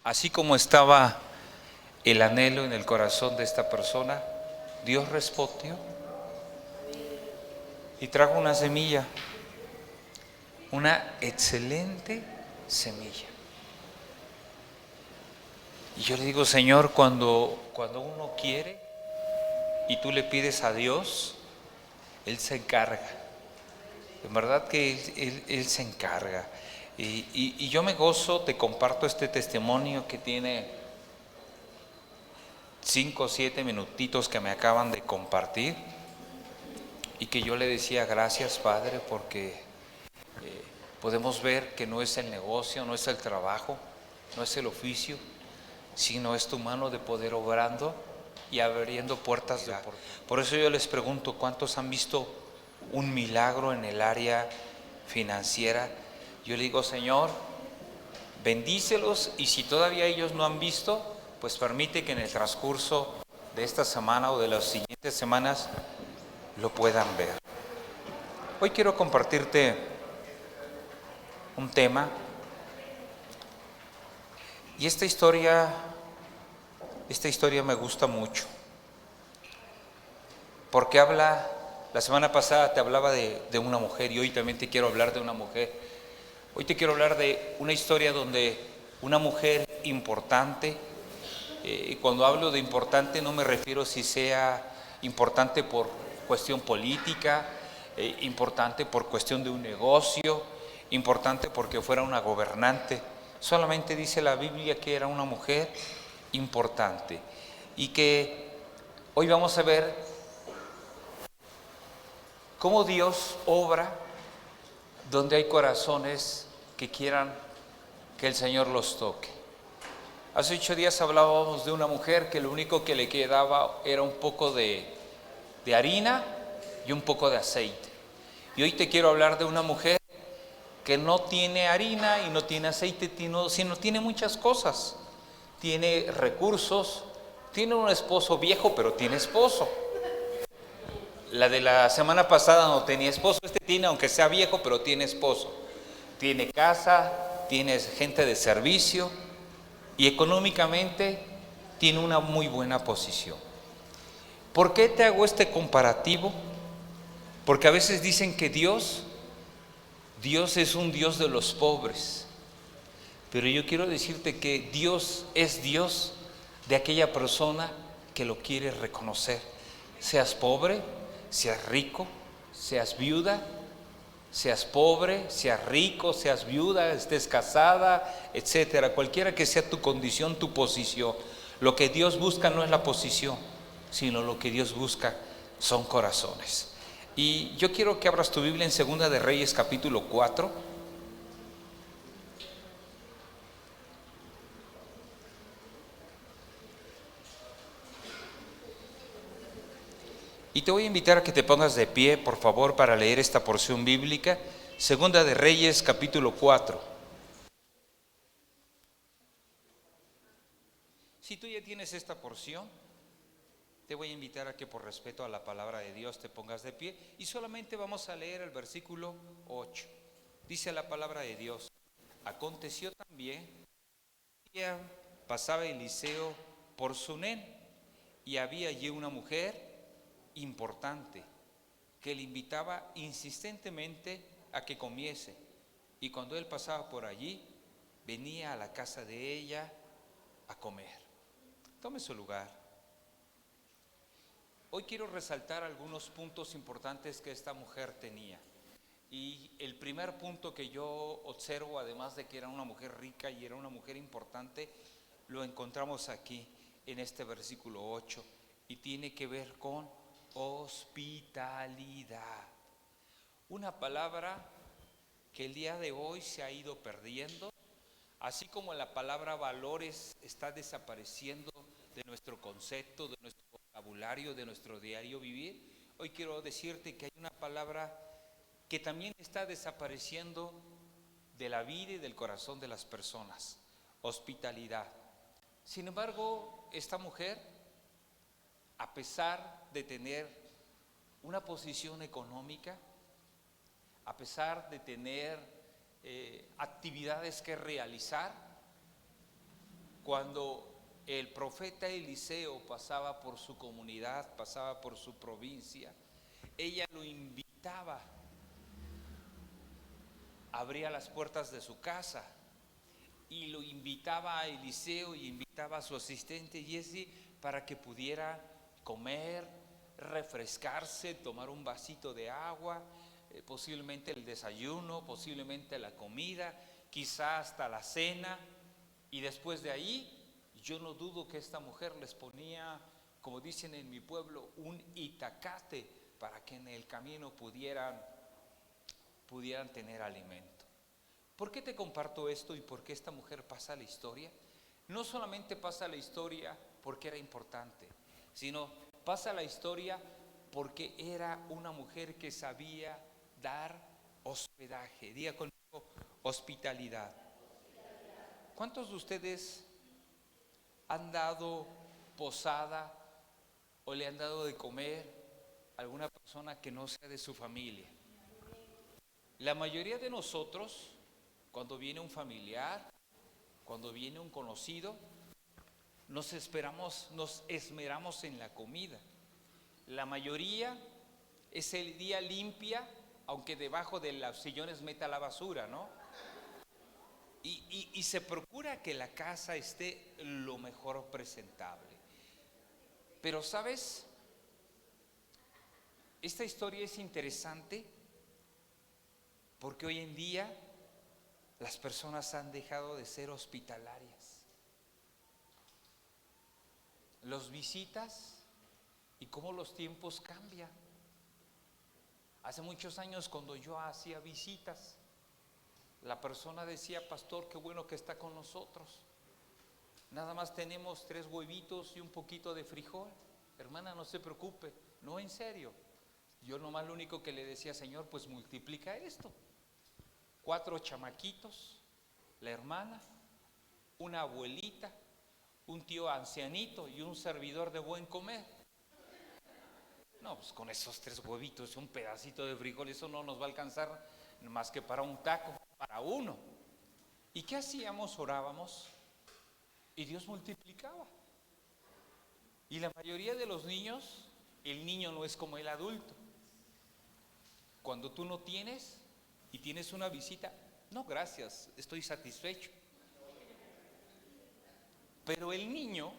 Así como estaba el anhelo en el corazón de esta persona, Dios respondió y trajo una semilla, una excelente semilla. Y yo le digo, Señor, cuando uno quiere y tú le pides a Dios, Él se encarga. En verdad que Él se encarga. Y yo me gozo, te comparto este testimonio que tiene 5 o 7 minutitos que me acaban de compartir, y que yo le decía gracias, Padre, porque podemos ver que no es el negocio, no es el trabajo, no es el oficio, sino es tu mano de poder obrando y abriendo puertas de oportunidad. Por eso yo les pregunto, ¿cuántos han visto un milagro en el área financiera? Yo le digo, Señor, bendícelos, y si todavía ellos no han visto, pues permite que en el transcurso de esta semana o de las siguientes semanas lo puedan ver. Hoy quiero compartirte un tema, y esta historia me gusta mucho, porque la semana pasada te hablaba de una mujer, y hoy también te quiero hablar de una mujer. Hoy te quiero hablar de una historia donde una mujer importante, y cuando hablo de importante no me refiero si sea importante por cuestión política, importante por cuestión de un negocio, importante porque fuera una gobernante. Solamente dice la Biblia que era una mujer importante, y que hoy vamos a ver cómo Dios obra donde hay corazones que quieran que el Señor los toque. Hace 8 días hablábamos de una mujer que lo único que le quedaba era un poco de harina y un poco de aceite. Y hoy te quiero hablar de una mujer que no tiene harina y no tiene aceite, sino tiene muchas cosas. Tiene recursos, tiene un esposo viejo, pero tiene esposo. La de la semana pasada no tenía esposo, este tiene, aunque sea viejo, pero tiene esposo. Tiene casa, tiene gente de servicio, y económicamente tiene una muy buena posición. ¿Por qué te hago este comparativo? Porque a veces dicen que Dios es un Dios de los pobres, pero yo quiero decirte que Dios es Dios de aquella persona que lo quiere reconocer. Seas pobre, seas rico, seas viuda, seas pobre, seas rico, seas viuda, estés casada, etcétera, cualquiera que sea tu condición, tu posición, lo que Dios busca no es la posición, sino lo que Dios busca son corazones. Y yo quiero que abras tu Biblia en Segunda de Reyes capítulo 4. Y te voy a invitar a que te pongas de pie, por favor, para leer esta porción bíblica. Segunda de Reyes capítulo 4. Si tú ya tienes esta porción, te voy a invitar a que por respeto a la palabra de Dios te pongas de pie, y solamente vamos a leer el versículo 8. Dice la palabra de Dios: aconteció también que un día pasaba Eliseo por Sunén, y había allí una mujer importante que le invitaba insistentemente a que comiese, y cuando él pasaba por allí, venía a la casa de ella a comer. Tome su lugar. Hoy quiero resaltar algunos puntos importantes que esta mujer tenía. Y el primer punto que yo observo, además de que era una mujer rica y era una mujer importante, lo encontramos aquí en este versículo 8, y tiene que ver con hospitalidad. Una palabra que el día de hoy se ha ido perdiendo, así como la palabra valores está desapareciendo de nuestro concepto, de nuestro vocabulario, de nuestro diario vivir. Hoy quiero decirte que hay una palabra que también está desapareciendo de la vida y del corazón de las personas: hospitalidad. Sin embargo, esta mujer, a pesar de tener una posición económica, a pesar de tener actividades que realizar, Cuando el profeta Eliseo pasaba por su comunidad, pasaba por su provincia, ella lo invitaba, abría las puertas de su casa y lo invitaba a Eliseo y invitaba a su asistente Jesse para que pudiera comer, refrescarse, tomar un vasito de agua, posiblemente el desayuno, posiblemente la comida, quizá hasta la cena. Y después de ahí, yo no dudo que esta mujer les ponía, como dicen en mi pueblo, un itacate para que en el camino pudieran tener alimento. ¿Por qué te comparto esto y por qué esta mujer pasa a la historia? No solamente pasa a la historia porque era importante, sino pasa a la historia porque era una mujer que sabía dar hospedaje. Diga conmigo, hospitalidad. ¿Cuántos de ustedes han dado posada o le han dado de comer a alguna persona que no sea de su familia? La mayoría de nosotros, cuando viene un familiar, cuando viene un conocido, nos esmeramos en la comida. La mayoría ese día limpia, aunque debajo de los sillones meta la basura, ¿no? Y se procura que la casa esté lo mejor presentable. Pero ¿sabes? Esta historia es interesante porque hoy en día las personas han dejado de ser hospitalarias. Los visitas y cómo los tiempos cambian. Hace muchos años, cuando yo hacía visitas, la persona decía: pastor, qué bueno que está con nosotros. Nada más tenemos 3 huevitos y un poquito de frijol. Hermana, no se preocupe. No, en serio. Yo nomás lo único que le decía: Señor, pues multiplica esto. 4 chamaquitos, la hermana, una abuelita, un tío ancianito y un servidor de buen comer. No, pues con esos 3 huevitos y un pedacito de frijol, eso no nos va a alcanzar más que para un taco, para uno. ¿Y qué hacíamos? Orábamos y Dios multiplicaba. Y la mayoría de los niños, el niño no es como el adulto. Cuando tú no tienes y tienes una visita, no, gracias, estoy satisfecho. Pero el niño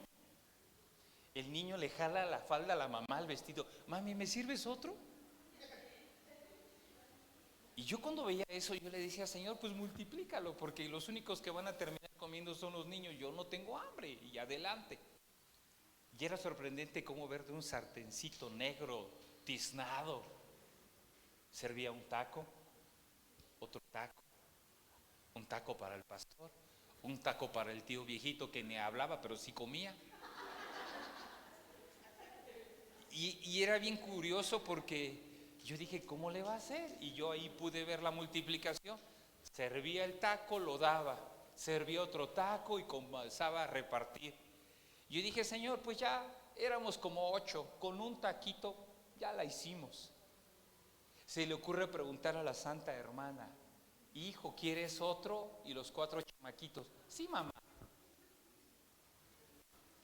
le jala la falda a la mamá, al vestido: mami, ¿me sirves otro? Y yo cuando veía eso, yo le decía: Señor, pues multiplícalo, porque los únicos que van a terminar comiendo son los niños. Yo no tengo hambre, y adelante. Y era sorprendente cómo ver de un sartencito negro, tiznado, servía un taco, otro taco, un taco para el pastor, un taco para el tío viejito que ni hablaba, pero sí comía. Y era bien curioso porque yo dije: ¿cómo le va a hacer? Y yo ahí pude ver la multiplicación. Servía el taco, lo daba, servía otro taco y comenzaba a repartir. Yo dije: Señor, pues ya éramos como 8, con un taquito ya la hicimos. Se le ocurre preguntar a la santa hermana: hijo, ¿quieres otro? Y los 4 chamaquitos: sí, mamá.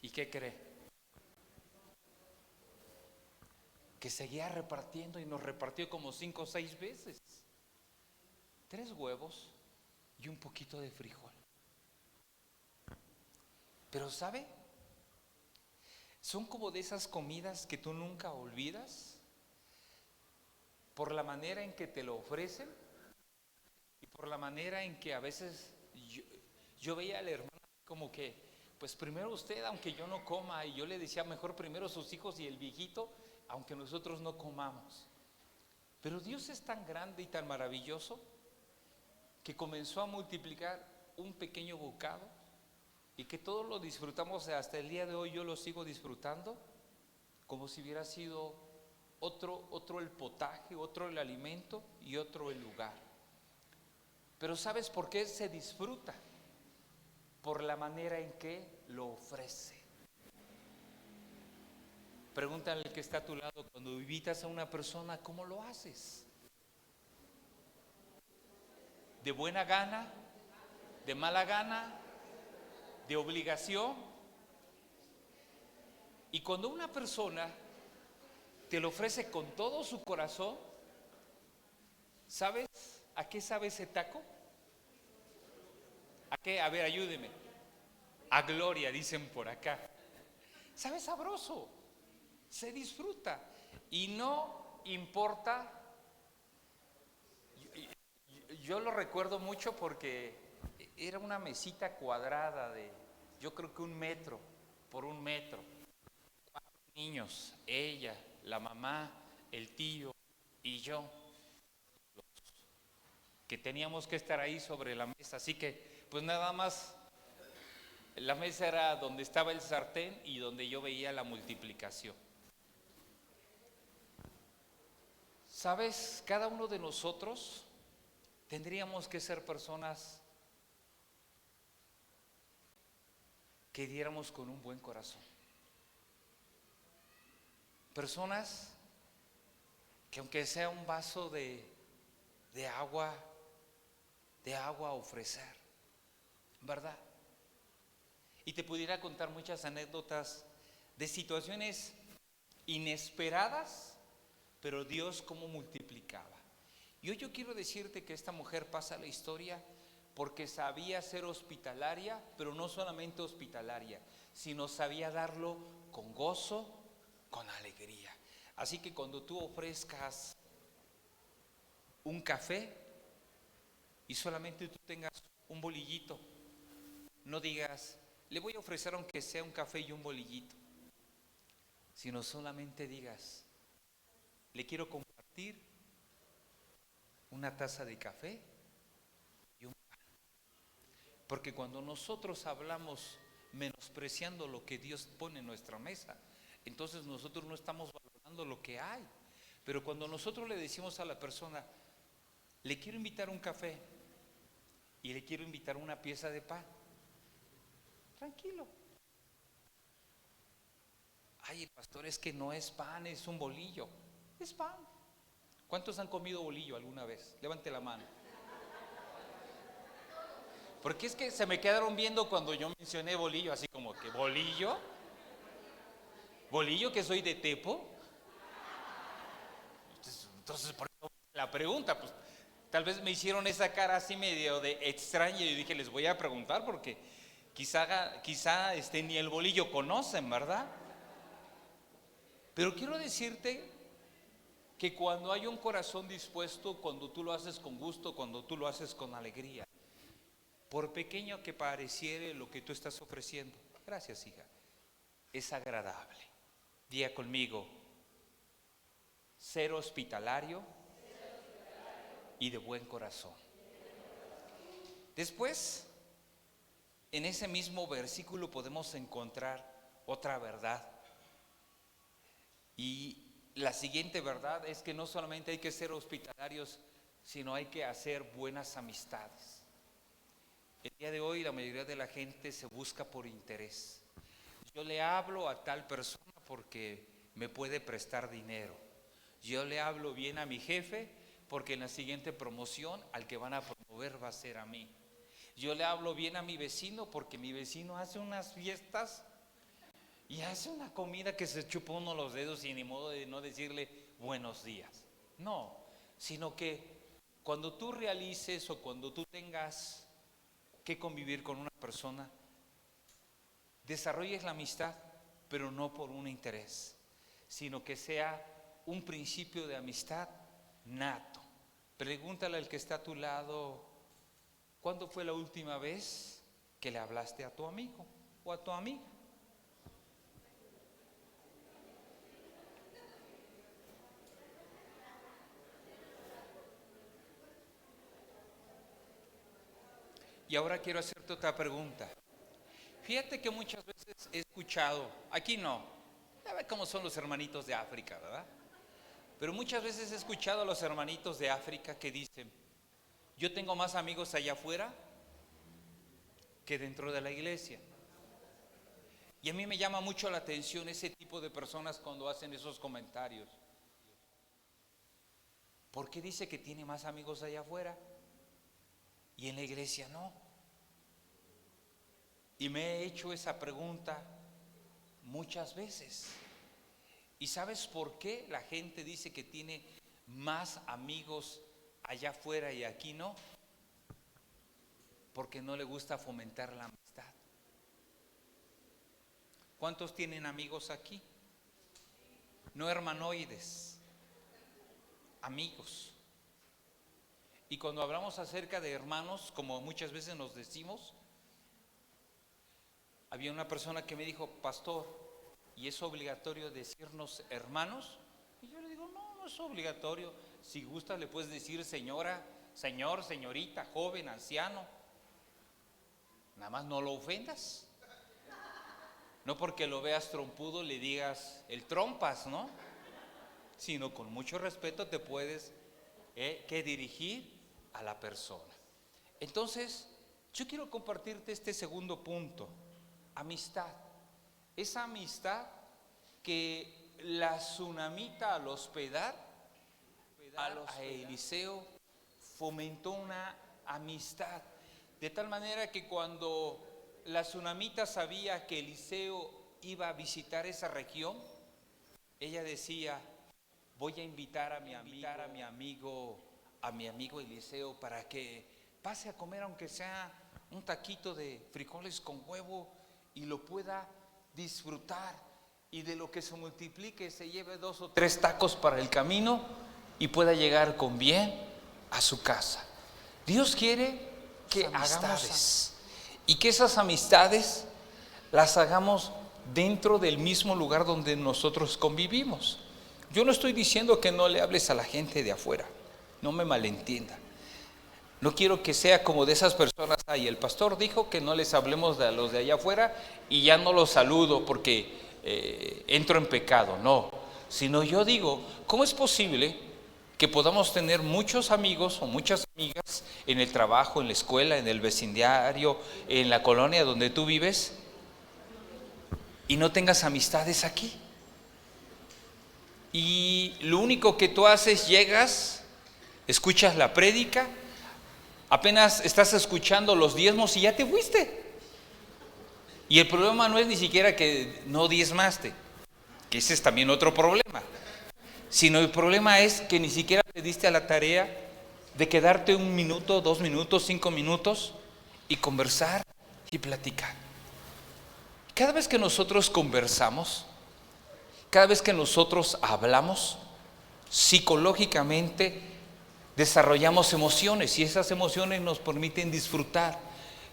¿Y qué cree? Que seguía repartiendo y nos repartió como 5 o 6 veces. 3 huevos y un poquito de frijol. Pero ¿sabe? Son como de esas comidas que tú nunca olvidas por la manera en que te lo ofrecen y por la manera en que a veces yo veía a la hermana como que, pues primero usted, aunque yo no coma, y yo le decía: mejor primero sus hijos y el viejito, aunque nosotros no comamos. Pero Dios es tan grande y tan maravilloso que comenzó a multiplicar un pequeño bocado y que todos lo disfrutamos hasta el día de hoy. Yo lo sigo disfrutando como si hubiera sido otro el potaje, otro el alimento y otro el lugar. Pero ¿sabes por qué se disfruta? Por la manera en que lo ofrece. Pregúntale al que está a tu lado: cuando invitas a una persona, ¿cómo lo haces? ¿De buena gana? ¿De mala gana? de obligación. Y cuando una persona te lo ofrece con todo su corazón, ¿sabes a qué sabe ese taco? ¿A qué? A ver, ayúdeme. A gloria, dicen por acá. Sabe sabroso, se disfruta y no importa. Yo lo recuerdo mucho porque era una mesita cuadrada de, yo creo que 1 metro por 1 metro. 4 niños, ella, la mamá, el tío y yo, que teníamos que estar ahí sobre la mesa. Así que, pues nada más, la mesa era donde estaba el sartén y donde yo veía la multiplicación. ¿Sabes? Cada uno de nosotros tendríamos que ser personas que diéramos con un buen corazón. Personas que aunque sea un vaso de agua ofrecer, ¿verdad? Y te pudiera contar muchas anécdotas de situaciones inesperadas, pero Dios cómo multiplicaba. Y hoy yo quiero decirte que esta mujer pasa la historia porque sabía ser hospitalaria, pero no solamente hospitalaria, sino sabía darlo con gozo, con alegría. Así que cuando tú ofrezcas un café y solamente tú tengas un bolillito, no digas, le voy a ofrecer aunque sea un café y un bolillito, sino solamente digas, le quiero compartir una taza de café y un pan. Porque cuando nosotros hablamos menospreciando lo que Dios pone en nuestra mesa, entonces nosotros no estamos valorando lo que hay. Pero cuando nosotros le decimos a la persona, le quiero invitar un café y le quiero invitar una pieza de pan, tranquilo. Ay, el pastor, es que no es pan, es un bolillo. Es pan. ¿Cuántos han comido bolillo alguna vez? Levante la mano. Porque es que se me quedaron viendo cuando yo mencioné bolillo, así como que bolillo, bolillo que soy de Tepo. Entonces por eso la pregunta, pues tal vez me hicieron esa cara así medio de extraña y dije, les voy a preguntar porque quizá ni el bolillo conocen, ¿verdad? Pero quiero decirte que cuando hay un corazón dispuesto, cuando tú lo haces con gusto, cuando tú lo haces con alegría, por pequeño que pareciere lo que tú estás ofreciendo, gracias hija, es agradable. Diga conmigo, ser hospitalario y de buen corazón. Después, en ese mismo versículo podemos encontrar otra verdad. Y la siguiente verdad es que no solamente hay que ser hospitalarios, sino hay que hacer buenas amistades. El día de hoy la mayoría de la gente se busca por interés. Yo le hablo a tal persona porque me puede prestar dinero. Yo le hablo bien a mi jefe porque en la siguiente promoción al que van a promover va a ser a mí. Yo le hablo bien a mi vecino porque mi vecino hace unas fiestas y hace una comida que se chupa uno los dedos y ni modo de no decirle buenos días. No, sino que cuando tú realices o cuando tú tengas que convivir con una persona, desarrolles la amistad, pero no por un interés, sino que sea un principio de amistad nato. Pregúntale al que está a tu lado, ¿cuándo fue la última vez que le hablaste a tu amigo o a tu amiga? Y ahora quiero hacerte otra pregunta. Fíjate que muchas veces he escuchado, aquí no, ya ve cómo son los hermanitos de África, ¿verdad? Pero muchas veces he escuchado a los hermanitos de África que dicen, yo tengo más amigos allá afuera que dentro de la iglesia. Y a mí me llama mucho la atención ese tipo de personas cuando hacen esos comentarios. ¿Por qué dice que tiene más amigos allá afuera y en la iglesia no? Y me he hecho esa pregunta muchas veces. ¿Y sabes por qué la gente dice que tiene más amigos allá afuera y aquí no? Porque no le gusta fomentar la amistad. ¿Cuántos tienen amigos aquí? No hermanoides, amigos. Y cuando hablamos acerca de hermanos, como muchas veces nos decimos, había una persona que me dijo: pastor, ¿y es obligatorio decirnos hermanos? Y yo le digo: no, no es obligatorio. Si gusta le puedes decir señora, señor, señorita, joven, anciano. Nada más no lo ofendas. No porque lo veas trompudo le digas el trompas, ¿no? Sino con mucho respeto te puedes que dirigir a la persona. Entonces, yo quiero compartirte este segundo punto: amistad. Esa amistad que la tsunamita al hospedar a Eliseo fomentó una amistad, de tal manera que cuando la tsunamita sabía que Eliseo iba a visitar esa región, ella decía: voy a invitar a mi amigo Eliseo para que pase a comer, aunque sea un taquito de frijoles con huevo, y lo pueda disfrutar, y de lo que se multiplique se lleve 2 o 3 tacos para el camino y pueda llegar con bien a su casa. Dios quiere que hagamos y que esas amistades las hagamos dentro del mismo lugar donde nosotros convivimos. Yo no estoy diciendo que no le hables a la gente de afuera, no me malentienda. No quiero que sea como de esas personas: ay, el pastor dijo que no les hablemos a los de allá afuera y ya no los saludo porque entro en pecado. No, sino yo digo: ¿cómo es posible que podamos tener muchos amigos o muchas amigas en el trabajo, en la escuela, en el vecindario, en la colonia donde tú vives, y no tengas amistades aquí? Y lo único que tú haces, llegas, escuchas la prédica, apenas estás escuchando los diezmos y ya te fuiste. Y el problema no es ni siquiera que no diezmaste, que ese es también otro problema, sino el problema es que ni siquiera te diste a la tarea de quedarte 1 minuto, 2 minutos, 5 minutos y conversar y platicar. Cada vez que nosotros conversamos, cada vez que nosotros hablamos, psicológicamente desarrollamos emociones, y esas emociones nos permiten disfrutar.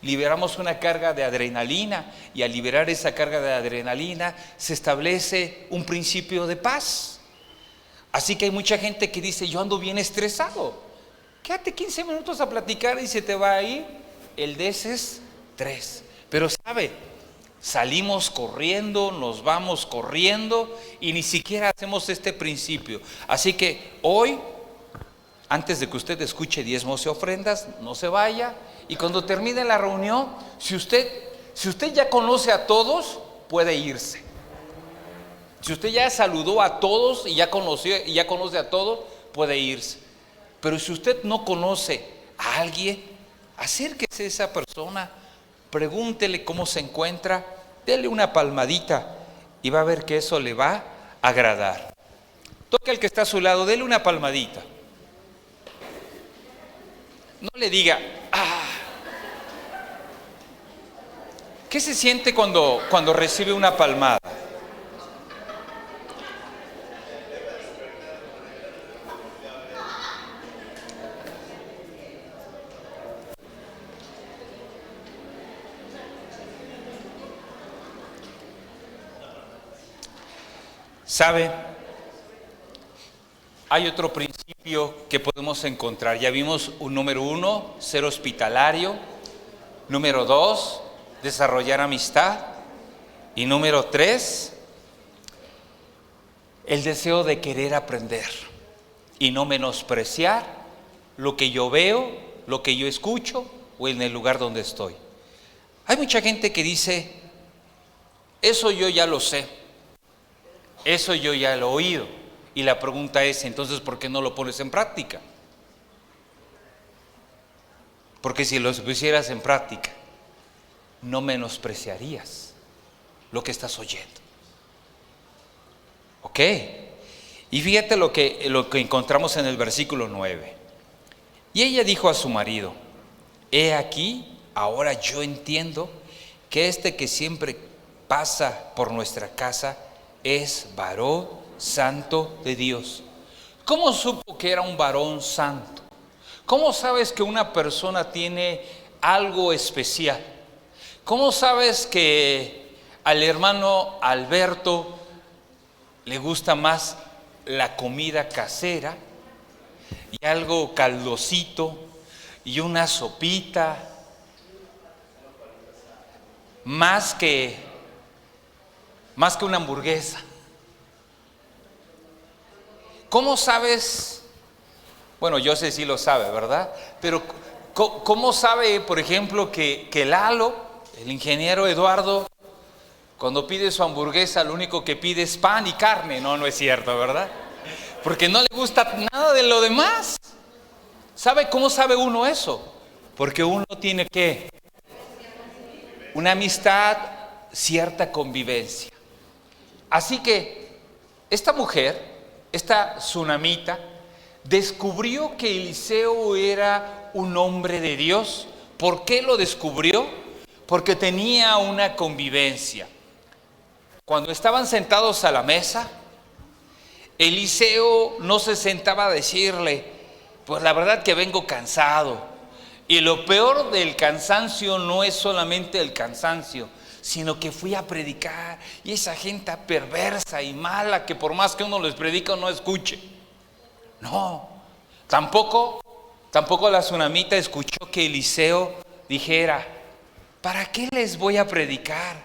Liberamos una carga de adrenalina, y al liberar esa carga de adrenalina se establece un principio de paz. Así que hay mucha gente que dice: yo ando bien estresado. Quédate 15 minutos a platicar y se te va a ir el desestrés. Pero salimos corriendo, nos vamos corriendo y ni siquiera hacemos este principio. Así que hoy, antes de que usted escuche diezmos y ofrendas, no se vaya, y cuando termine la reunión, si usted ya conoce a todos, puede irse. Si usted ya saludó a todos y ya conoce a todos, puede irse. Pero si usted no conoce a alguien, acérquese a esa persona, pregúntele cómo se encuentra, dele una palmadita y va a ver que eso le va a agradar. Toque al que está a su lado, dele una palmadita. No le diga: ah. ¿Qué se siente cuando recibe una palmada? ¿Sabe? Hay otro principio que podemos encontrar. Ya vimos un número 1, ser hospitalario. Número 2, desarrollar amistad. Y número 3, el deseo de querer aprender y no menospreciar lo que yo veo, lo que yo escucho o en el lugar donde estoy. Hay mucha gente que dice: eso yo ya lo sé, eso yo ya lo he oído. Y la pregunta es: entonces, ¿por qué no lo pones en práctica? Porque si lo pusieras en práctica, no menospreciarías lo que estás oyendo. ¿Ok? Y fíjate lo que encontramos en el versículo 9. Y ella dijo a su marido: he aquí, ahora yo entiendo que este que siempre pasa por nuestra casa es varón santo de Dios. ¿Cómo supo que era un varón santo? ¿Cómo sabes que una persona tiene algo especial? ¿Cómo sabes que al hermano Alberto le gusta más la comida casera y algo caldosito y una sopita más que una hamburguesa? ¿Cómo sabes? Bueno, yo sé si lo sabe, ¿verdad? Pero ¿cómo sabe, por ejemplo, que Lalo, el ingeniero Eduardo, cuando pide su hamburguesa, lo único que pide es pan y carne? No es cierto, ¿verdad? Porque no le gusta nada de lo demás. ¿Sabe cómo sabe uno eso? Porque uno tiene ¿qué? Una amistad, cierta convivencia. Así que esta mujer, esta tsunamita, descubrió que Eliseo era un hombre de Dios. ¿Por qué lo descubrió? Porque tenía una convivencia. Cuando estaban sentados a la mesa, Eliseo no se sentaba a decirle: pues la verdad que vengo cansado. Y lo peor del cansancio no es solamente el cansancio, sino que fui a predicar y esa gente perversa y mala que por más que uno les predica no escuche. No, tampoco la tsunamita escuchó que Eliseo dijera: ¿para qué les voy a predicar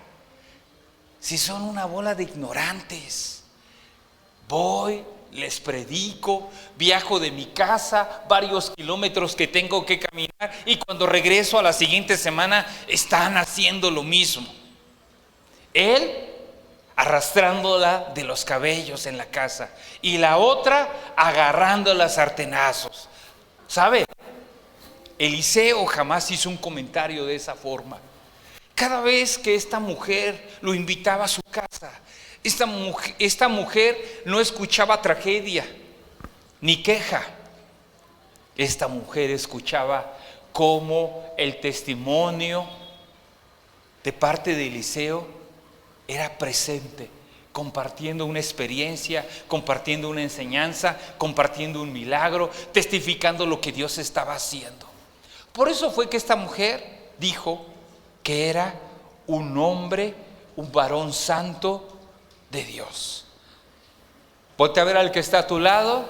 si son una bola de ignorantes? Voy, les predico, viajo de mi casa varios kilómetros que tengo que caminar y cuando regreso a la siguiente semana están haciendo lo mismo. Él arrastrándola de los cabellos en la casa y la otra agarrándola a sartenazos. ¿Sabe? Eliseo jamás hizo un comentario de esa forma. Cada vez que esta mujer lo invitaba a su casa, esta mujer no escuchaba tragedia ni queja. Esta mujer escuchaba cómo el testimonio de parte de Eliseo era presente, compartiendo una experiencia, compartiendo una enseñanza, compartiendo un milagro, testificando lo que Dios estaba haciendo. Por eso fue que esta mujer dijo que era un hombre, un varón santo de Dios. Ponte a ver al que está a tu lado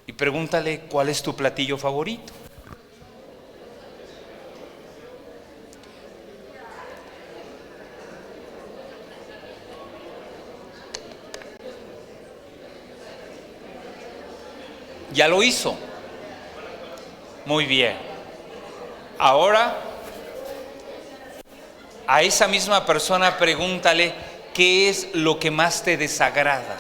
y pregúntale: ¿cuál es tu platillo favorito? Ya lo hizo. Muy bien. Ahora, a esa misma persona pregúntale: ¿qué es lo que más te desagrada?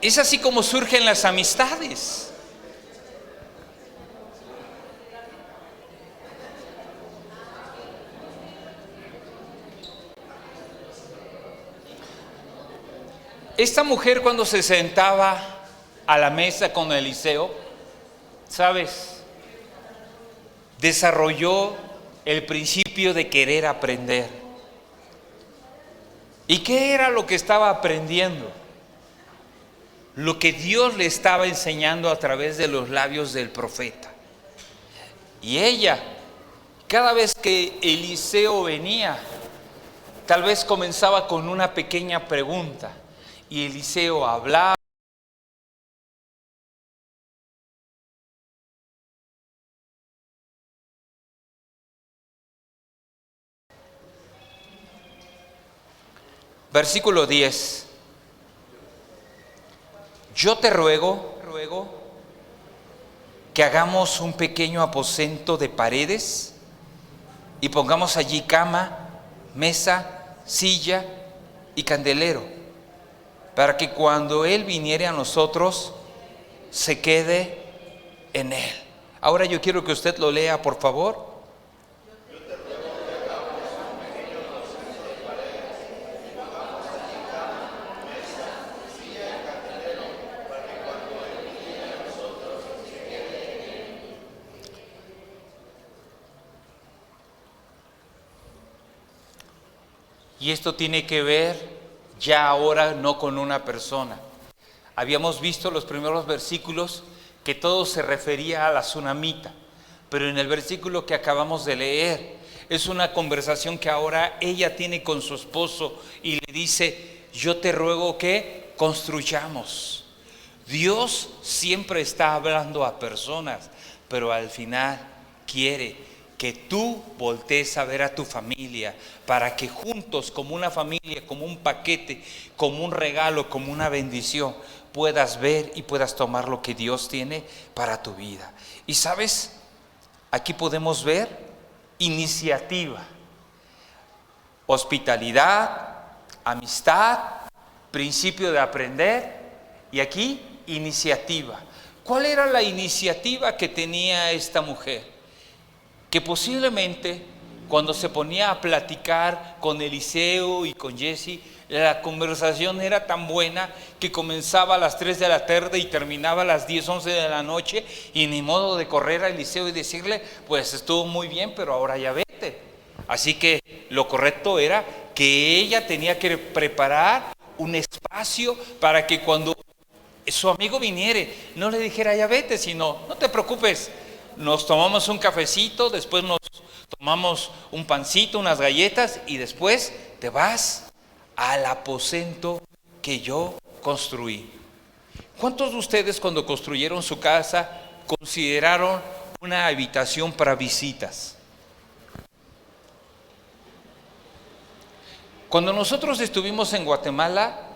Es así como surgen las amistades. Esta mujer, cuando se sentaba a la mesa con Eliseo, ¿sabes? Desarrolló el principio de querer aprender. ¿Y qué era lo que estaba aprendiendo? Lo que Dios le estaba enseñando a través de los labios del profeta. Y ella, cada vez que Eliseo venía, tal vez comenzaba con una pequeña pregunta. Y Eliseo hablaba. Versículo 10. Yo te ruego que hagamos un pequeño aposento de paredes y pongamos allí cama, mesa, silla y candelero, para que cuando Él viniere a nosotros se quede en Él. Ahora yo quiero que usted lo lea, por favor. Y esto tiene que ver ya ahora no con una persona. Habíamos visto los primeros versículos que todo se refería a la tsunamita, pero en el versículo que acabamos de leer es una conversación que ahora ella tiene con su esposo y le dice: yo te ruego que construyamos. Dios siempre está hablando a personas, pero al final quiere que tú voltees a ver a tu familia para que juntos, como una familia, como un paquete, como un regalo, como una bendición, puedas ver y puedas tomar lo que Dios tiene para tu vida. Y sabes, aquí podemos ver iniciativa, hospitalidad, amistad, principio de aprender, y aquí iniciativa. ¿Cuál era la iniciativa que tenía esta mujer? Que posiblemente cuando se ponía a platicar con Eliseo y con Jesse, la conversación era tan buena que comenzaba a las 3 de la tarde y terminaba a las 10, 11 de la noche, y ni modo de correr a Eliseo y decirle: pues estuvo muy bien, pero ahora ya vete. Así que lo correcto era que ella tenía que preparar un espacio para que cuando su amigo viniere, no le dijera: ya vete, sino: no te preocupes, nos tomamos un cafecito, después nos tomamos un pancito, unas galletas, y después te vas al aposento que yo construí. ¿Cuántos de ustedes, cuando construyeron su casa, consideraron una habitación para visitas? Cuando nosotros estuvimos en Guatemala,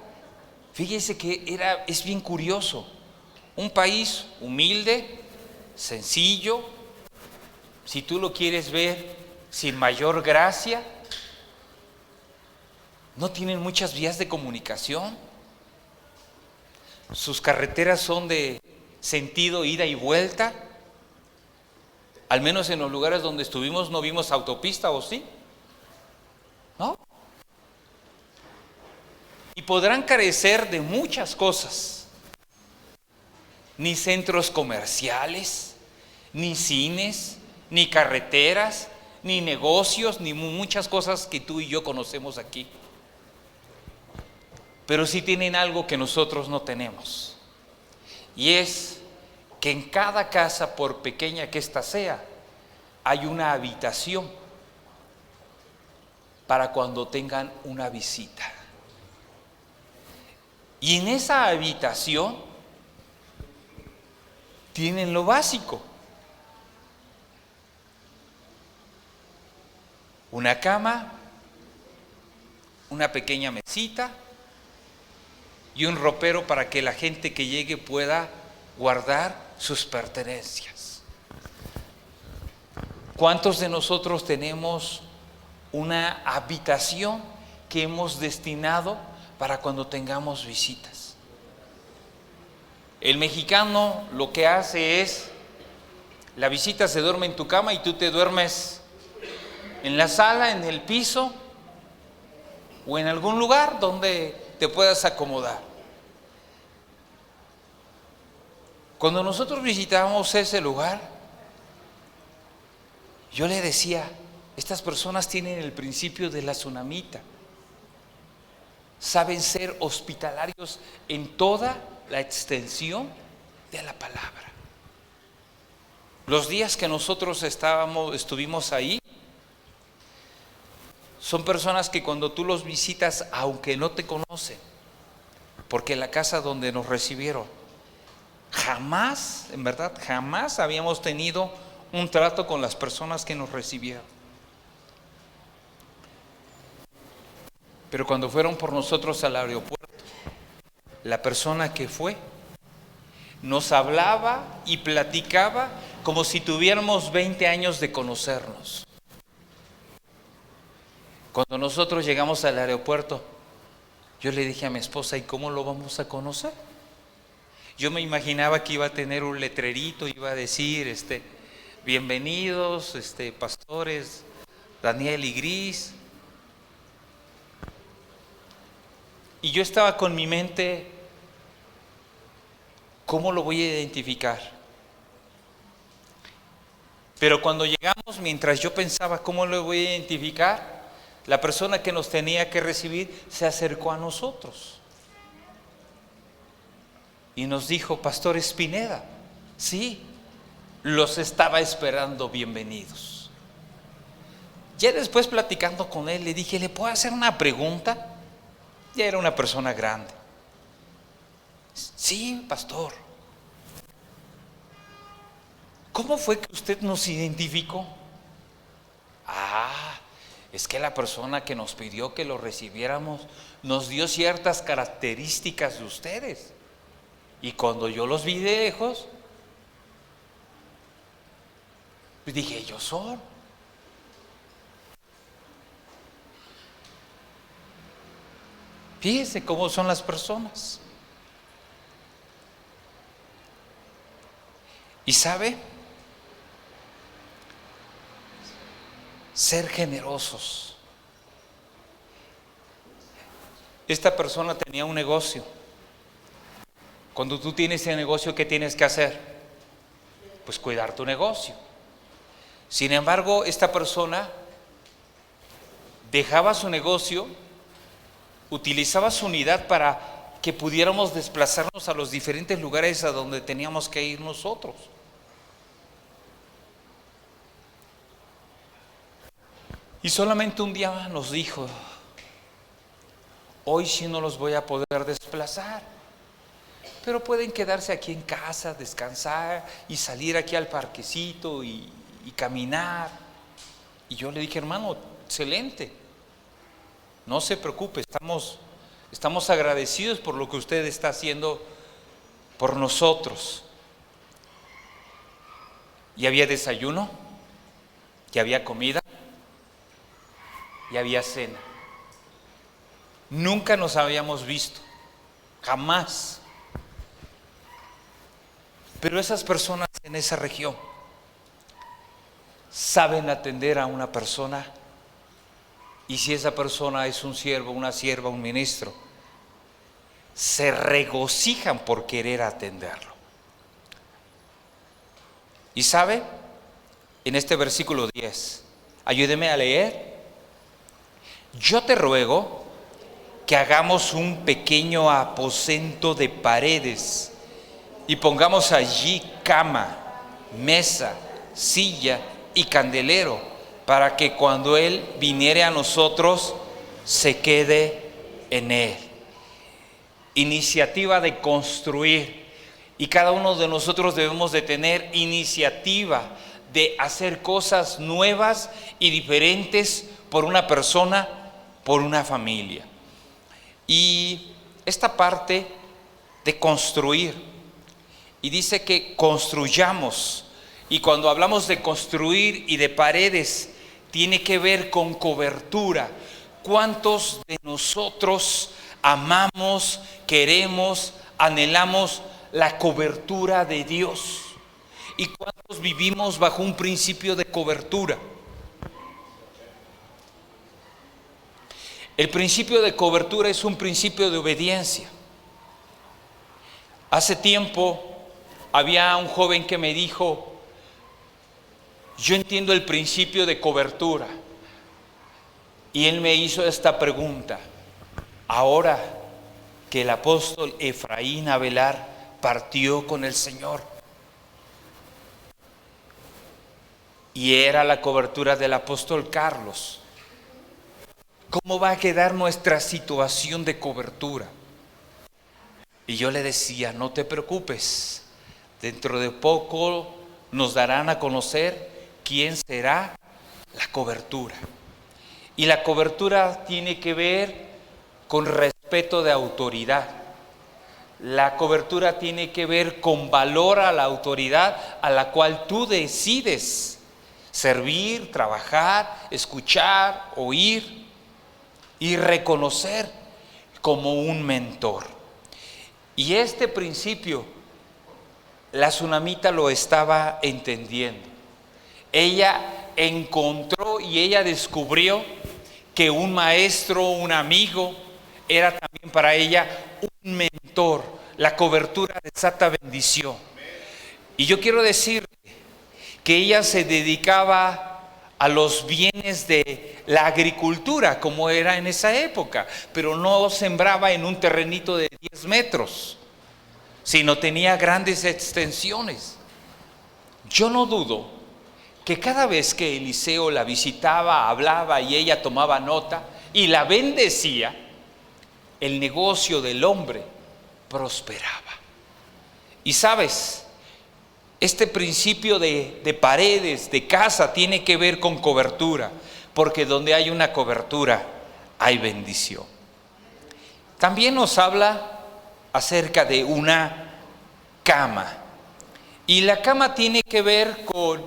fíjese que es bien curioso. Un país humilde, sencillo, si tú lo quieres ver sin mayor gracia. No tienen muchas vías de comunicación. Sus carreteras son de sentido ida y vuelta. Al menos en los lugares donde estuvimos no vimos autopista, ¿o sí? ¿No? Y podrán carecer de muchas cosas. Ni centros comerciales, ni cines, ni carreteras, ni negocios, ni muchas cosas que tú y yo conocemos aquí. Pero sí tienen algo que nosotros no tenemos. Y es que en cada casa, por pequeña que ésta sea, hay una habitación para cuando tengan una visita. Y en esa habitación tienen lo básico: una cama, una pequeña mesita y un ropero para que la gente que llegue pueda guardar sus pertenencias. ¿Cuántos de nosotros tenemos una habitación que hemos destinado para cuando tengamos visitas? El mexicano lo que hace es: la visita se duerme en tu cama y tú te duermes en la sala, en el piso o en algún lugar donde te puedas acomodar. Cuando nosotros visitábamos ese lugar, yo le decía: estas personas tienen el principio de la tsunamita. Saben ser hospitalarios en toda la extensión de la palabra. Los días que nosotros estuvimos ahí, son personas que cuando tú los visitas, aunque no te conocen, porque la casa donde nos recibieron, jamás, en verdad, jamás habíamos tenido un trato con las personas que nos recibieron. Pero cuando fueron por nosotros al aeropuerto, la persona que fue nos hablaba y platicaba como si tuviéramos 20 años de conocernos. Cuando nosotros llegamos al aeropuerto, yo le dije a mi esposa: ¿y cómo lo vamos a conocer? Yo me imaginaba que iba a tener un letrerito, iba a decir, bienvenidos, pastores Daniel y Gris. Y yo estaba con mi mente, ¿cómo lo voy a identificar? Pero cuando llegamos, mientras yo pensaba cómo lo voy a identificar, la persona que nos tenía que recibir se acercó a nosotros y nos dijo: Pastor Espineda, sí, los estaba esperando, bienvenidos. Ya después, platicando con él, le dije: ¿le puedo hacer una pregunta? Ya era una persona grande. Sí, pastor. ¿Cómo fue que usted nos identificó? Es que la persona que nos pidió que lo recibiéramos nos dio ciertas características de ustedes. Y cuando yo los vi de lejos, pues dije: ellos son. Fíjese cómo son las personas. Y sabe, ser generosos. Esta persona tenía un negocio. Cuando tú tienes ese negocio, ¿qué tienes que hacer? Pues cuidar tu negocio. Sin embargo, esta persona dejaba su negocio, utilizaba su unidad para que pudiéramos desplazarnos a los diferentes lugares a donde teníamos que ir nosotros. Y solamente un día nos dijo: hoy sí no los voy a poder desplazar, pero pueden quedarse aquí en casa, descansar y salir aquí al parquecito y caminar. Y yo le dije: hermano, excelente, no se preocupe, estamos agradecidos por lo que usted está haciendo por nosotros. Y había desayuno, y había comida, y había cena. Nunca nos habíamos visto, jamás. Pero esas personas en esa región saben atender a una persona, y si esa persona es un siervo, una sierva, un ministro, se regocijan por querer atenderlo. Y sabe, en este versículo 10, ayúdeme a leer. Yo te ruego que hagamos un pequeño aposento de paredes y pongamos allí cama, mesa, silla y candelero, para que cuando Él viniere a nosotros, se quede en Él. Iniciativa de construir. Y cada uno de nosotros debemos de tener iniciativa de hacer cosas nuevas y diferentes por una persona, por una familia. Y esta parte de construir, y dice que construyamos, y cuando hablamos de construir y de paredes, tiene que ver con cobertura. ¿Cuántos de nosotros amamos, queremos, anhelamos la cobertura de Dios? ¿Y cuántos vivimos bajo un principio de cobertura? El principio de cobertura es un principio de obediencia. Hace tiempo había un joven que me dijo: yo entiendo el principio de cobertura. Y él me hizo esta pregunta: ahora que el apóstol Efraín Avelar partió con el Señor, y era la cobertura del apóstol Carlos, ¿cómo va a quedar nuestra situación de cobertura? Y yo le decía: no te preocupes, dentro de poco nos darán a conocer quién será la cobertura. Y la cobertura tiene que ver con respeto de autoridad. La cobertura tiene que ver con valor a la autoridad a la cual tú decides servir, trabajar, escuchar, oír y reconocer como un mentor. Y este principio la tsunamita lo estaba entendiendo. Ella encontró y ella descubrió que un maestro, un amigo, era también para ella un mentor, la cobertura de santa bendición. Y yo quiero decir que ella se dedicaba a los bienes de la agricultura, como era en esa época, pero no sembraba en un terrenito de 10 metros, sino tenía grandes extensiones. Yo no dudo que cada vez que Eliseo la visitaba, hablaba y ella tomaba nota y la bendecía, el negocio del hombre prosperaba. Y sabes, este principio de paredes, de casa, tiene que ver con cobertura, porque donde hay una cobertura hay bendición. También nos habla acerca de una cama, y la cama tiene que ver con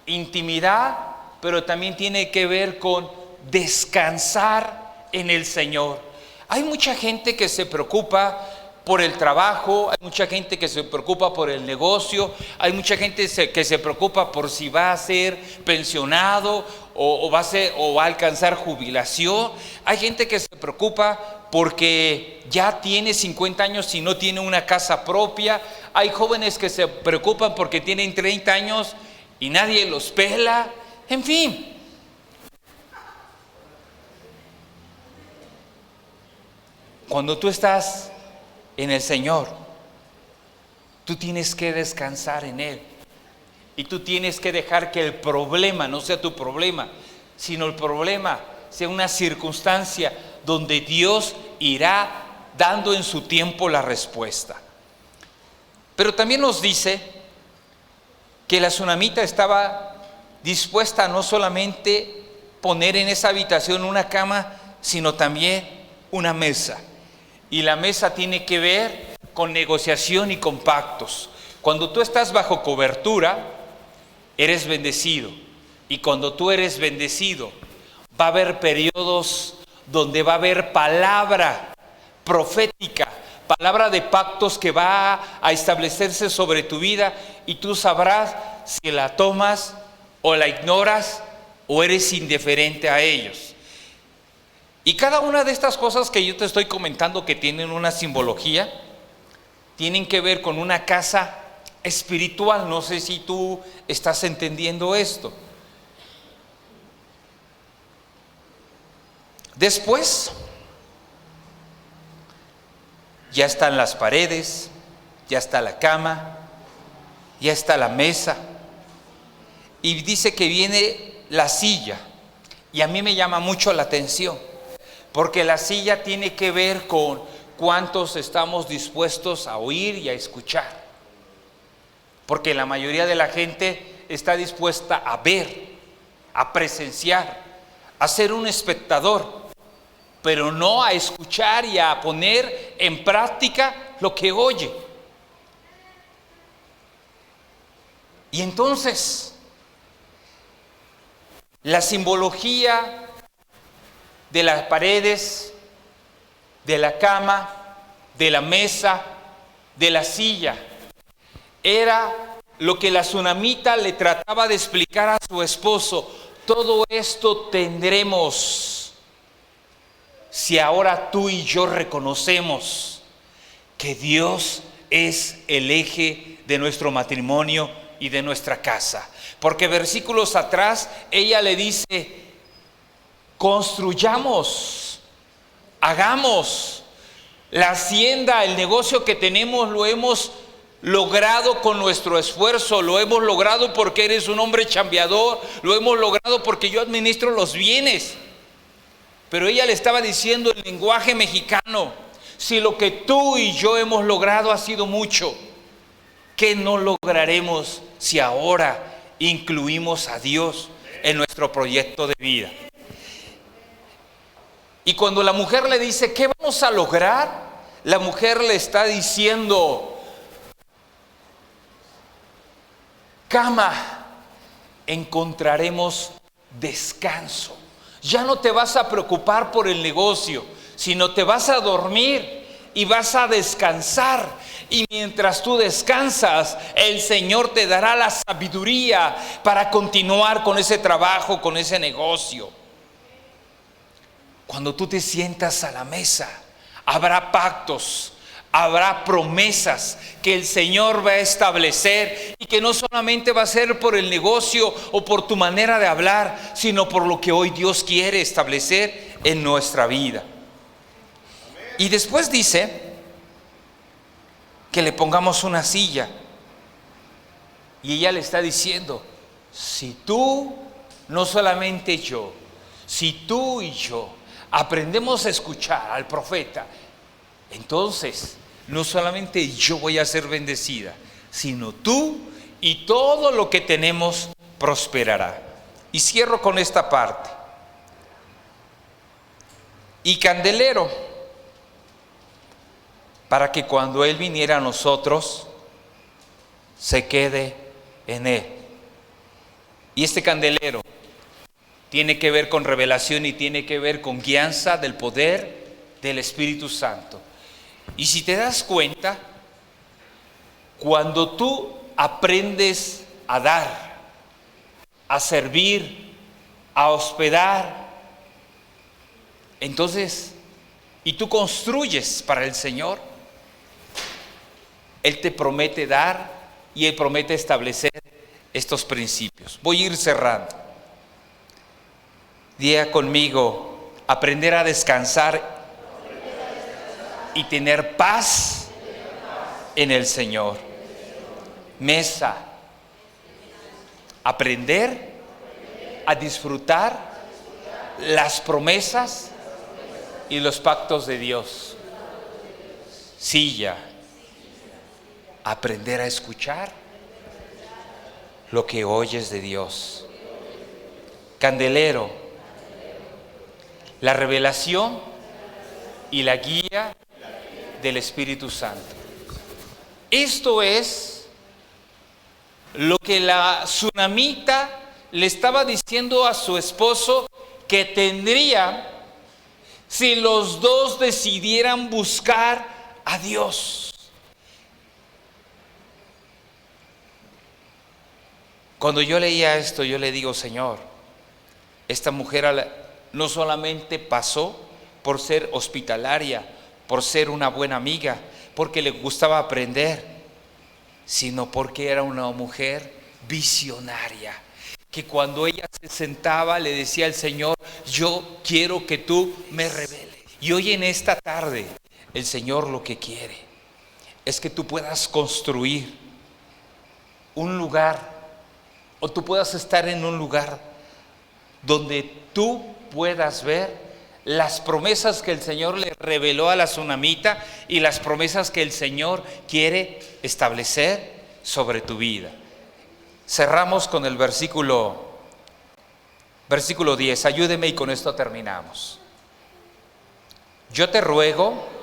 intimidad, pero también tiene que ver con descansar en el Señor. Hay mucha gente que se preocupa por el trabajo, hay mucha gente que se preocupa por el negocio, hay mucha gente que se preocupa por si va a ser pensionado o va a alcanzar jubilación. Hay gente que se preocupa porque ya tiene 50 años y no tiene una casa propia. Hay jóvenes que se preocupan porque tienen 30 años y nadie los pela. En fin, cuando tú estás en el Señor, tú tienes que descansar en Él, y tú tienes que dejar que el problema no sea tu problema, sino el problema sea una circunstancia donde Dios irá dando en su tiempo la respuesta. Pero también nos dice que la tsunamita estaba dispuesta a no solamente poner en esa habitación una cama, sino también una mesa. Y la mesa tiene que ver con negociación y con pactos. Cuando tú estás bajo cobertura, eres bendecido. Y cuando tú eres bendecido, va a haber periodos donde va a haber palabra profética, palabra de pactos que va a establecerse sobre tu vida, y tú sabrás si la tomas o la ignoras o eres indiferente a ellos. Y cada una de estas cosas que yo te estoy comentando, que tienen una simbología, tienen que ver con una casa espiritual. No sé si tú estás entendiendo esto. Después, ya están las paredes, ya está la cama, ya está la mesa, y dice que viene la silla. Y a mí me llama mucho la atención, porque la silla tiene que ver con cuántos estamos dispuestos a oír y a escuchar. Porque la mayoría de la gente está dispuesta a ver, a presenciar, a ser un espectador, pero no a escuchar y a poner en práctica lo que oye. Y entonces, la simbología de las paredes, de la cama, de la mesa, de la silla, era lo que la tsunamita le trataba de explicar a su esposo. Todo esto tendremos si ahora tú y yo reconocemos que Dios es el eje de nuestro matrimonio y de nuestra casa. Porque versículos atrás ella le dice: construyamos, hagamos. La hacienda, el negocio que tenemos, lo hemos logrado con nuestro esfuerzo, lo hemos logrado porque eres un hombre chambeador, lo hemos logrado porque yo administro los bienes. Pero ella le estaba diciendo en lenguaje mexicano: si lo que tú y yo hemos logrado ha sido mucho, ¿qué no lograremos si ahora incluimos a Dios en nuestro proyecto de vida? Y cuando la mujer le dice: ¿qué vamos a lograr?, la mujer le está diciendo: cama, encontraremos descanso. Ya no te vas a preocupar por el negocio, sino te vas a dormir y vas a descansar. Y mientras tú descansas, el Señor te dará la sabiduría para continuar con ese trabajo, con ese negocio. Cuando tú te sientas a la mesa, habrá pactos, habrá promesas que el Señor va a establecer, y que no solamente va a ser por el negocio o por tu manera de hablar, sino por lo que hoy Dios quiere establecer en nuestra vida. Y después dice que le pongamos una silla, y ella le está diciendo: si tú, no solamente yo, si tú y yo aprendemos a escuchar al profeta, entonces no solamente yo voy a ser bendecida, sino tú, y todo lo que tenemos prosperará. Y cierro con esta parte. Y candelero, para que cuando Él viniera a nosotros, se quede en Él. Y este candelero tiene que ver con revelación y tiene que ver con guianza del poder del Espíritu Santo. Y si te das cuenta, cuando tú aprendes a dar, a servir, a hospedar, entonces, y tú construyes para el Señor, Él te promete dar y Él promete establecer estos principios. Voy a ir cerrando. Diga conmigo: aprender a descansar y tener paz en el Señor. Mesa: aprender a disfrutar las promesas y los pactos de Dios. Silla: aprender a escuchar lo que oyes de Dios. Candelero: la revelación y la guía del Espíritu Santo. Esto es lo que la tsunamita le estaba diciendo a su esposo que tendría si los dos decidieran buscar a Dios. Cuando yo leía esto, yo le digo: Señor, esta mujer no solamente pasó por ser hospitalaria, por ser una buena amiga, porque le gustaba aprender, sino porque era una mujer visionaria, que cuando ella se sentaba le decía al Señor: yo quiero que tú me reveles. Y hoy en esta tarde el Señor lo que quiere es que tú puedas construir un lugar, o tú puedas estar en un lugar donde tú puedas ver las promesas que el Señor le reveló a la tsunamita y las promesas que el Señor quiere establecer sobre tu vida. Cerramos con el versículo 10. Ayúdeme y con esto terminamos. Yo te ruego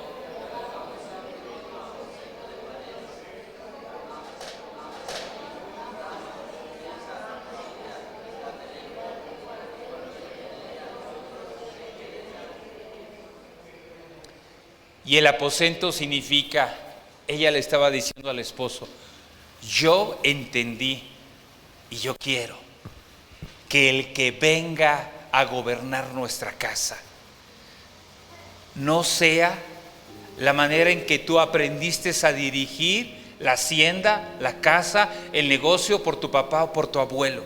y el aposento significa, ella le estaba diciendo al esposo: yo entendí y yo quiero que el que venga a gobernar nuestra casa no sea la manera en que tú aprendiste a dirigir la hacienda, la casa, el negocio por tu papá o por tu abuelo,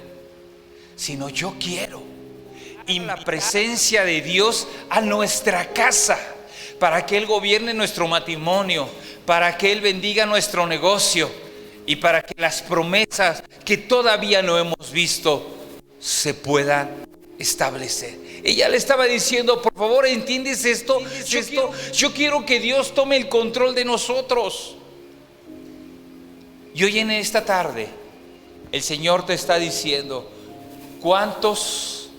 sino yo quiero invitar la presencia de Dios a nuestra casa, para que Él gobierne nuestro matrimonio, para que Él bendiga nuestro negocio y para que las promesas que todavía no hemos visto se puedan establecer. Ella le estaba diciendo: por favor, ¿entiendes esto? Yo quiero que Dios tome el control de nosotros. Y hoy en esta tarde el Señor te está diciendo: ¿cuántos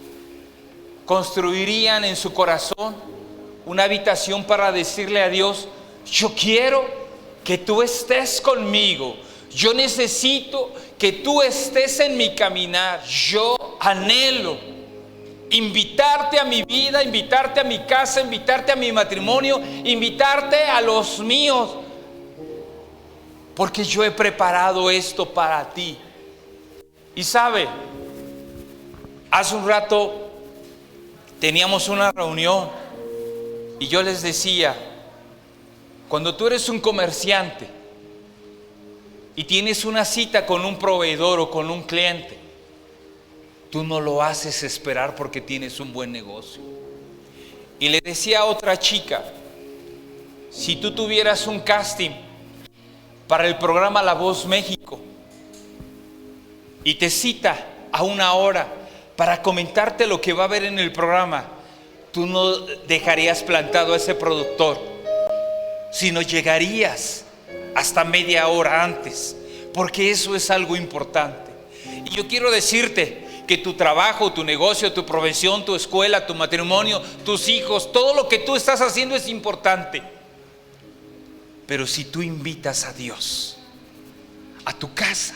construirían en su corazón una habitación para decirle a Dios: yo quiero que tú estés conmigo, yo necesito que tú estés en mi caminar, yo anhelo invitarte a mi vida, invitarte a mi casa, invitarte a mi matrimonio, invitarte a los míos, porque yo he preparado esto para ti. Y sabe, hace un rato teníamos una reunión y yo les decía, cuando tú eres un comerciante y tienes una cita con un proveedor o con un cliente, tú no lo haces esperar porque tienes un buen negocio. Y le decía a otra chica, si tú tuvieras un casting para el programa La Voz México y te cita a una hora para comentarte lo que va a haber en el programa, tú no dejarías plantado a ese productor, sino llegarías hasta media hora antes, porque eso es algo importante. Y yo quiero decirte que tu trabajo, tu negocio, tu profesión, tu escuela, tu matrimonio, tus hijos, todo lo que tú estás haciendo es importante. Pero si tú invitas a Dios a tu casa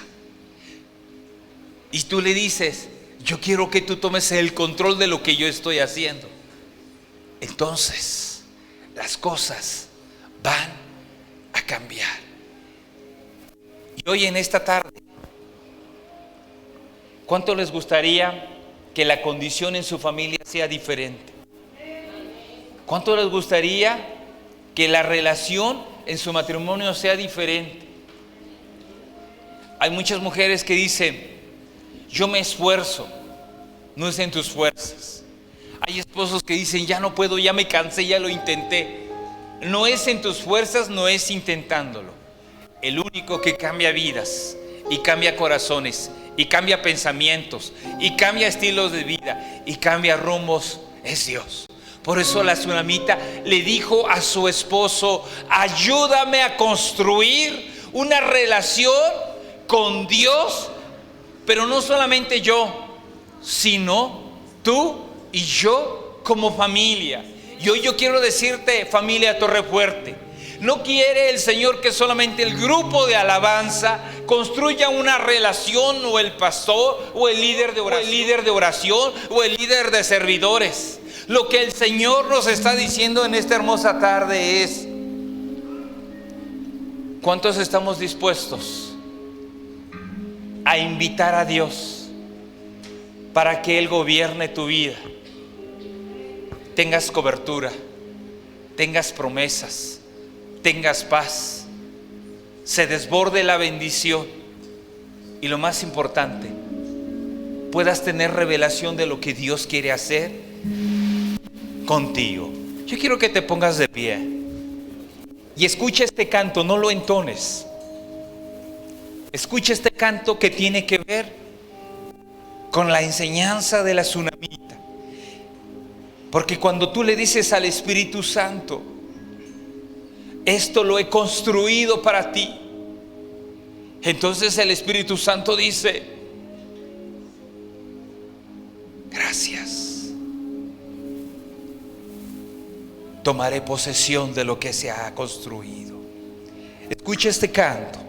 y tú le dices, yo quiero que tú tomes el control de lo que yo estoy haciendo, entonces las cosas van a cambiar. Y hoy en esta tarde, ¿cuánto les gustaría que la condición en su familia sea diferente? ¿Cuánto les gustaría que la relación en su matrimonio sea diferente? Hay muchas mujeres que dicen, yo me esfuerzo, no es en tus fuerzas. Hay esposos que dicen, ya no puedo, ya me cansé, ya lo intenté. No es en tus fuerzas, no es intentándolo. El único que cambia vidas y cambia corazones y cambia pensamientos y cambia estilos de vida y cambia rumbos es Dios. Por eso la tsunamita le dijo a su esposo, ayúdame a construir una relación con Dios, pero no solamente yo, sino tú y yo como familia. Y hoy yo quiero decirte, familia Torrefuerte, no quiere el Señor que solamente el grupo de alabanza construya una relación, o el pastor, o el líder de oración, o el líder de servidores. Lo que el Señor nos está diciendo en esta hermosa tarde es, ¿cuántos estamos dispuestos a invitar a Dios para que Él gobierne tu vida? Tengas cobertura, tengas promesas, tengas paz, se desborde la bendición y lo más importante, puedas tener revelación de lo que Dios quiere hacer contigo. Yo quiero que te pongas de pie y escucha este canto, no lo entones. Escucha este canto que tiene que ver con la enseñanza de la tsunamita. Porque cuando tú le dices al Espíritu Santo, esto lo he construido para ti, entonces el Espíritu Santo dice, gracias. Tomaré posesión de lo que se ha construido. Escucha este canto.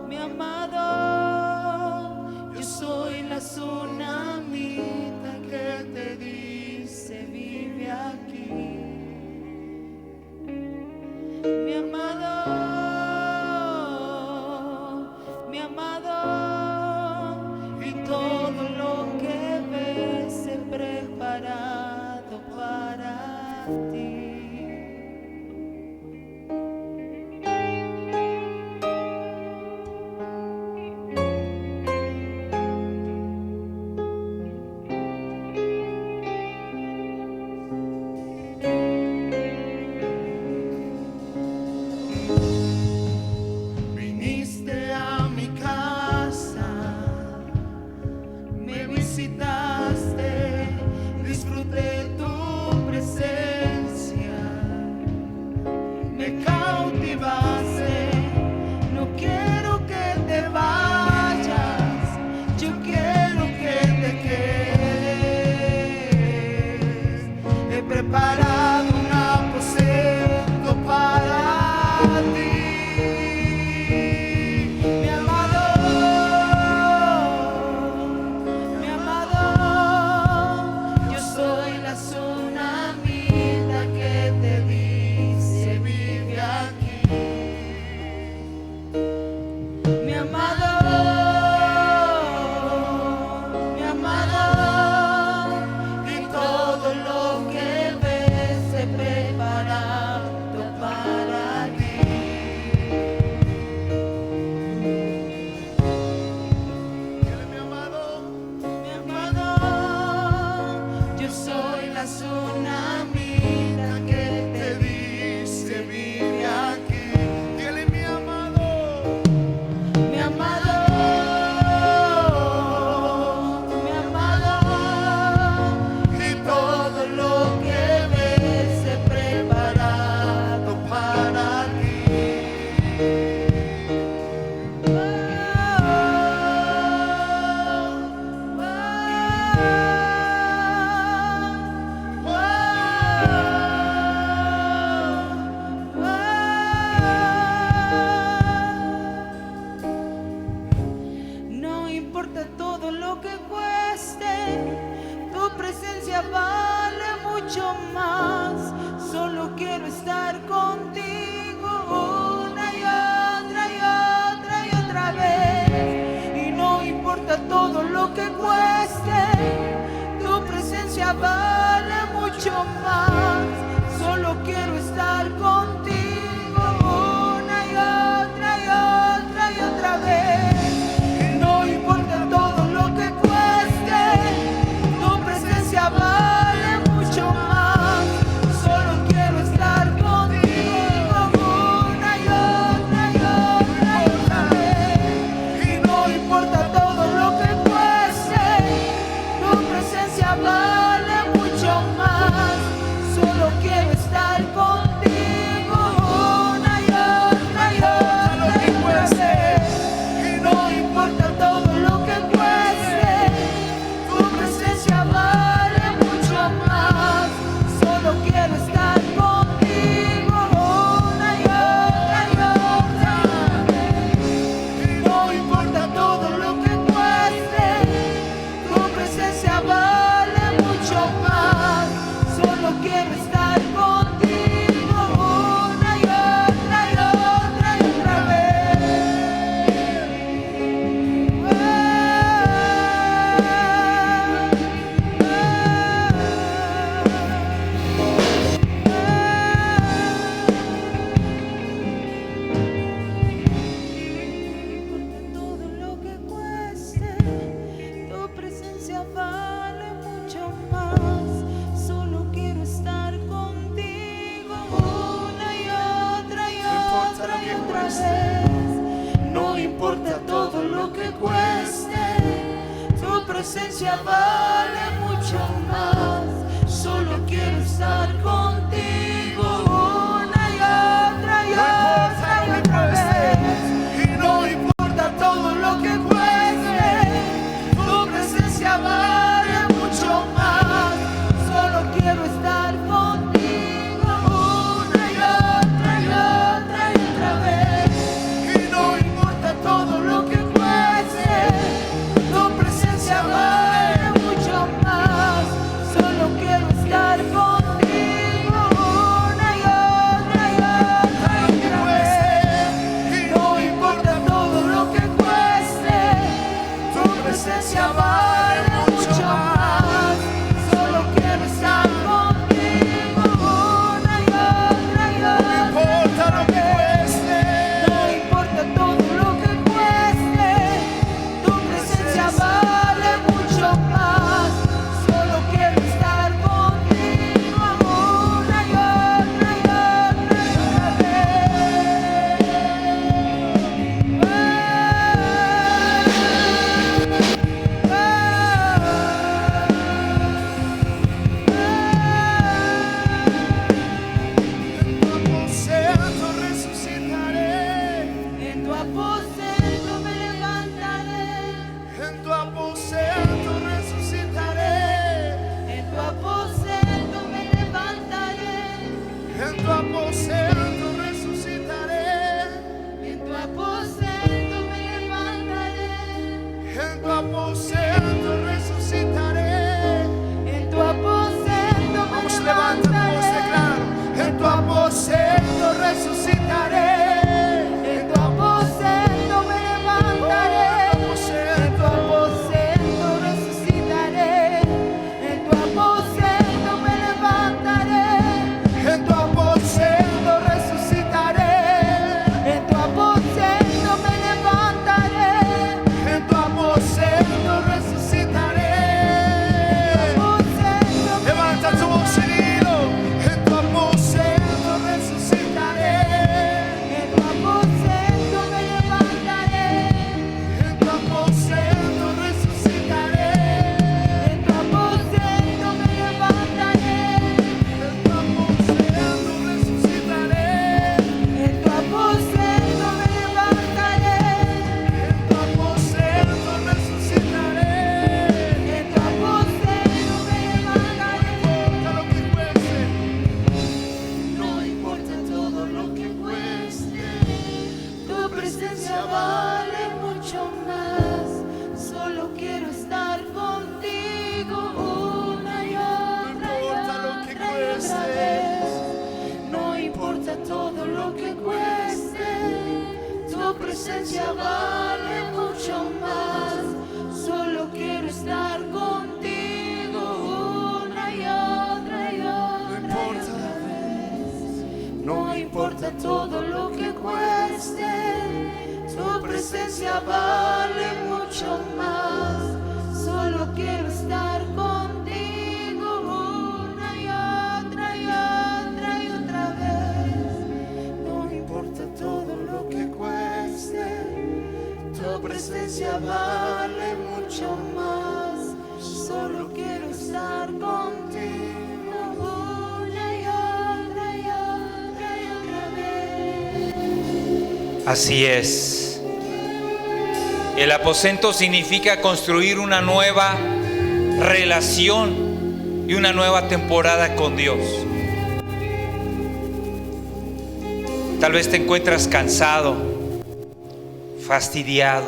Mi mi amado, mi amado, y todo lo que ves he preparado para ti. Mi amado, Mi amado, yo soy la tsunamita que te dice vive aquí. dígale mi amado, Mi amado, mi amado, y todo lo que ves he preparado para ti. No importa todo lo que cueste, tu presencia vale mucho más. Solo quiero estar contigo una y otra y otra y otra vez. Y no importa todo lo que cueste, tu presencia vale mucho más. Solo quiero estar contigo una y otra y otra y otra vez. No importa todo lo que cueste, tu presencia vale mucho más. Solo quiero estar contigo una y otra y otra y otra vez. Y no importa todo lo que cueste, tu presencia vale mucho más. Solo quiero estar contigo una y otra y otra y otra vez. Y no importa todo lo que cueste, tu presencia vale mucho más. Solo quiero estar contigo una y otra y otra vez. Y no importa todo lo que cueste, tu presencia vale mucho más. Solo quiero estar contigo una y otra y otra y otra todo lo que cueste, tu presencia vale mucho más. Solo quiero estar contigo una y otra y otra y otra vez. No importa todo lo que cueste, tu presencia vale mucho más. Solo quiero estar contigo una y otra y otra y otra vez. Y no importa todo lo que cueste, tu presencia vale mucho más. Solo quiero estar contigo una y otra y otra y otra vez. Y no importa todo lo que cueste, tu presencia vale mucho más. Solo quiero estar contigo una y otra y otra y otra vez. Y no importa todo lo que cueste, tu presencia vale mucho más. Solo quiero estar contigo una y otra y otra vez. No importa todo lo que cueste, tu presencia vale mucho más. Solo quiero estar contigo una y otra y otra y otra En tu aposento me levantaré. en tu aposento resucitaré, En tu aposento me levantaré. en tu aposento resucitaré, En tu aposento me levantaré. en tu aposento resucitaré. En tu aposento me Vamos, levanta tu voz, declara. En tu aposento resucitaré, En tu aposento presencia vale mucho más. Solo quiero estar contigo una y otra y otra vez. No importa todo lo que cueste, tu presencia vale mucho más. Solo quiero estar contigo una y otra y otra y otra vez. No importa todo lo que cueste, tu presencia vale mucho más. Solo quiero estar contigo una y otra y otra y otra vez. Así es. El aposento significa construir una nueva relación y una nueva temporada con Dios. Tal vez te encuentras cansado, fastidiado.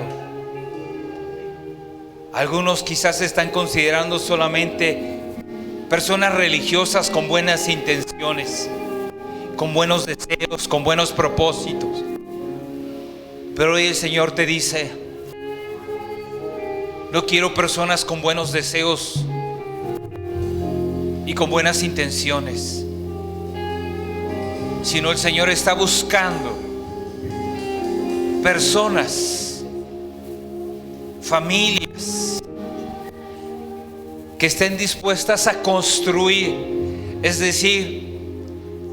Algunos quizás están considerando solamente personas religiosas con buenas intenciones, con buenos deseos, con buenos propósitos. Pero hoy el Señor te dice: no quiero personas con buenos deseos y con buenas intenciones, sino el Señor está buscando personas, familias que estén dispuestas a construir, es decir,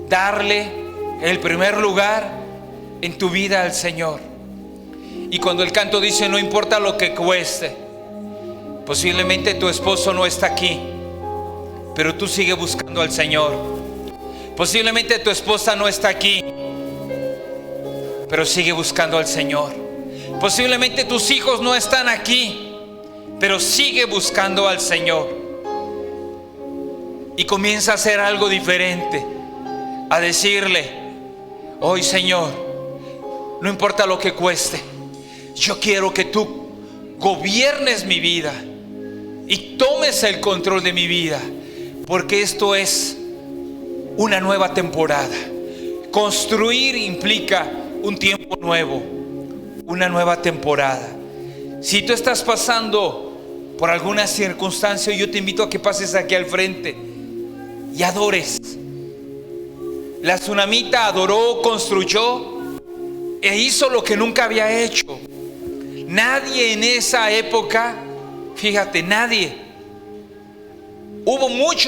darle el primer lugar en tu vida al Señor. Y cuando el canto dice no importa lo que cueste, posiblemente tu esposo no está aquí, pero tú sigues buscando al Señor. Posiblemente tu esposa no está aquí, pero sigue buscando al Señor. Posiblemente tus hijos no están aquí, pero sigue buscando al Señor. Y comienza a hacer algo diferente, a decirle: hoy, Señor, no importa lo que cueste, yo quiero que tú gobiernes mi vida y tomes el control de mi vida, porque esto es una nueva temporada. Construir implica un tiempo nuevo, una nueva temporada. Si tú estás pasando por alguna circunstancia, yo te invito a que pases aquí al frente y adores. La tsunamita adoró, construyó e hizo lo que nunca había hecho. Nadie en esa época, fíjate, nadie. Hubo muchos